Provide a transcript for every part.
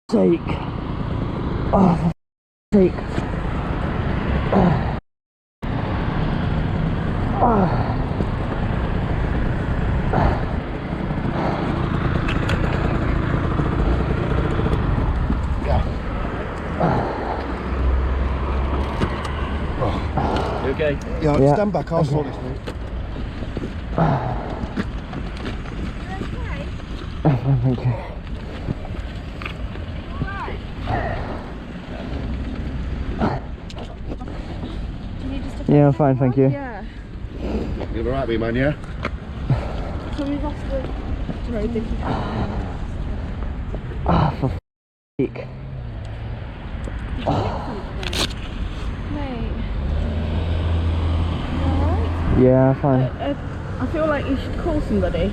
sake. Oh, for sake. You okay? Yeah, stand back, I'll sort this, mate. Thank you. Yeah, I'm fine, thank you. Yeah. You're alright, me man, yeah? So we've lost the road, did you? Ah, for f***ing. Mate. You alright? Yeah, I'm fine. I feel like you should call somebody.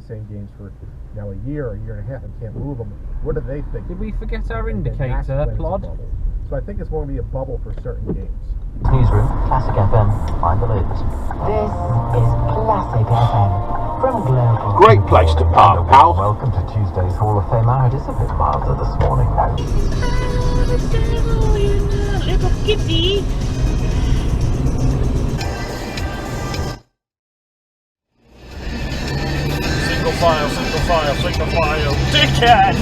Same games for now a year and a half and can't move them. What do they think? Did we forget our indicator, Plod? So I think it's going to be a bubble for certain games. Newsroom, Classic FM, find the loops. This is Classic FM from Global. Great place to park, pal. Welcome to Tuesday's Hall of Fame hour. It is a bit milder this morning. Little kitty. Single file, dickhead!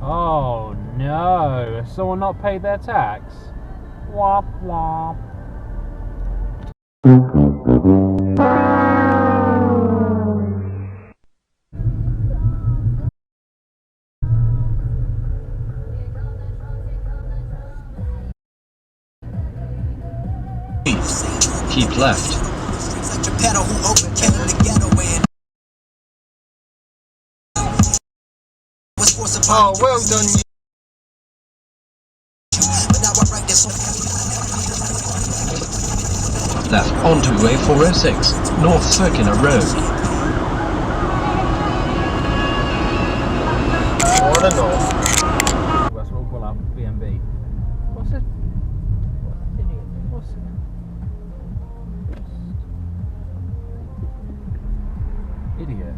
Oh no, has someone not paid their tax? Womp womp. Keep left. Oh, well done. Left onto A406, North Circular Road. On and off. That's what we'll have B&B. What's it? What's it? Idiot.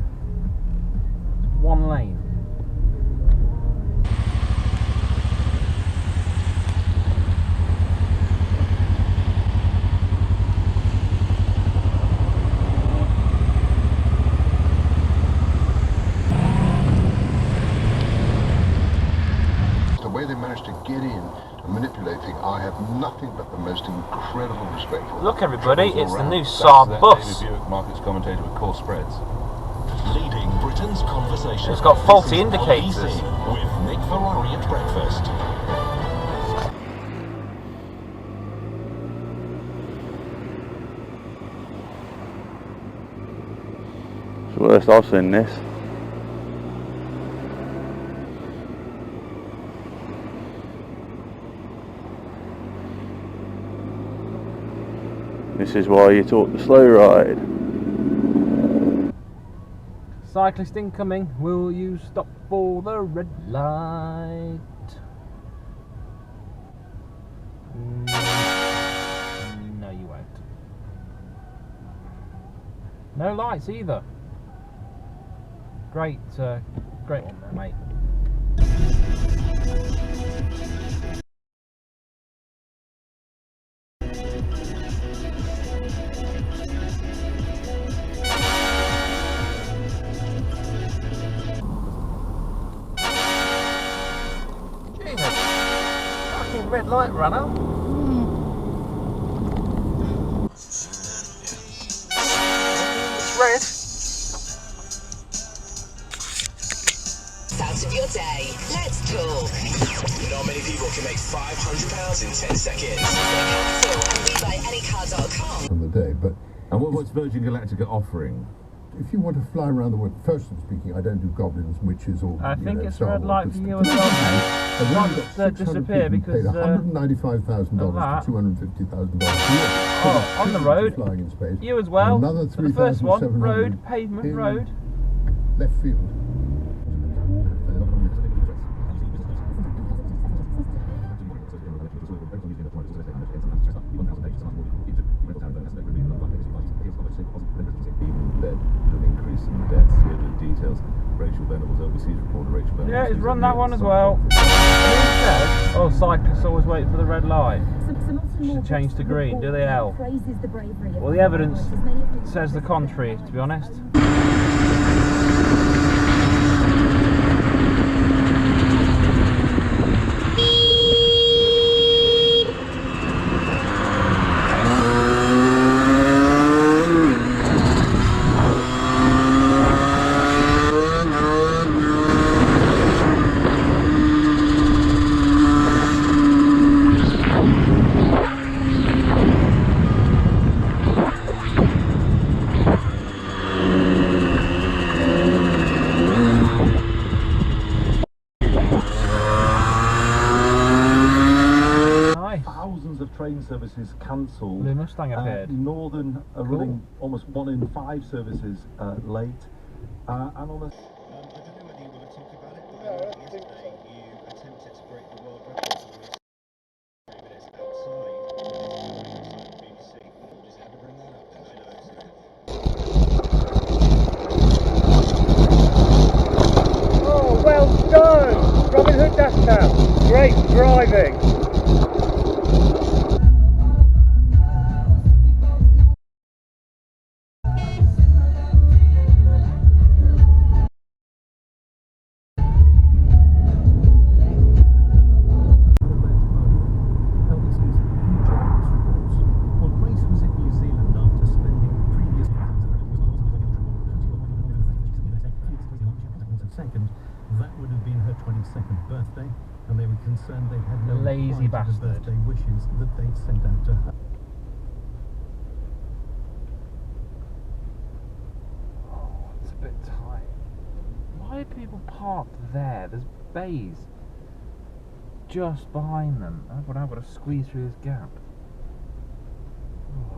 It's one lane. The way they managed to get in and manipulate things, I have nothing but the most incredible respect for. Look everybody, it's the new Saab bus. Markets commentator with core spreads. Leading Britain's conversation. It's got faulty This is indicators. LBC with Nick Ferrari at breakfast. It's the worst I've seen this. This is why you taught the slow ride. Cyclist incoming, will you stop for the red light? No, you won't. No lights either. Great, great one there, mate. Jesus, fucking red light runner. It's red. Out of your day, let's talk. Not many people can make £500 in 10 seconds. And we buy anycar.com. On the day, but and what's Virgin Galactica offering? if you want to fly around the world, personally speaking, I don't do goblins, witches, or I think it's Star red Wars, light for you as well, mate. Not to disappear because paid $195,000 to $250,000. Oh, on the road. Flying in space. You as well. Another For the first one, 3,700 road, pavement, road. Left field. Yeah, he's run that one as well. Oh, cyclists always wait for the red light. Should change to green, do they, Al? Well, the evidence says the contrary, to be honest. Train services cancelled. Blue Mustang appeared. Northern are running almost 1 in 5 services late. And on the... I don't know whether you want to talk about it, but yesterday you attempted to break the world record for 3 minutes outside the BBC. You just had to bring that up then, I know. Oh, well done! Robin Hood DashCam. Great driving. That would have been her 22nd birthday, and they were concerned they had no lazy bastard. birthday wishes that they'd sent out to her. Oh, it's a bit tight. Why are people parked there? There's bays just behind them. I've got to squeeze through this gap. Oh.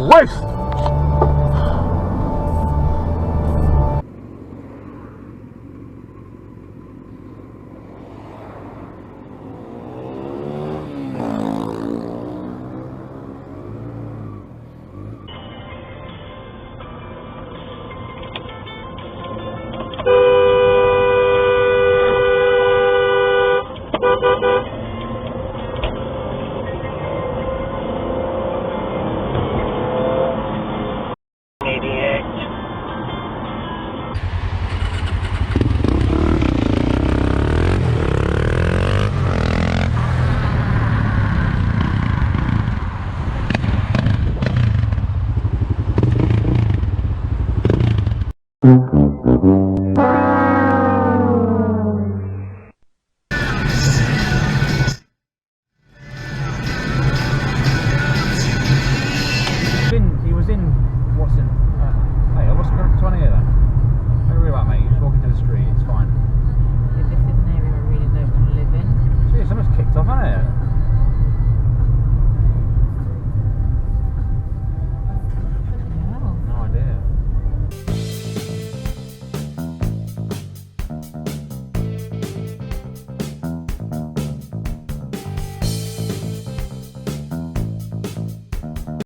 Waste!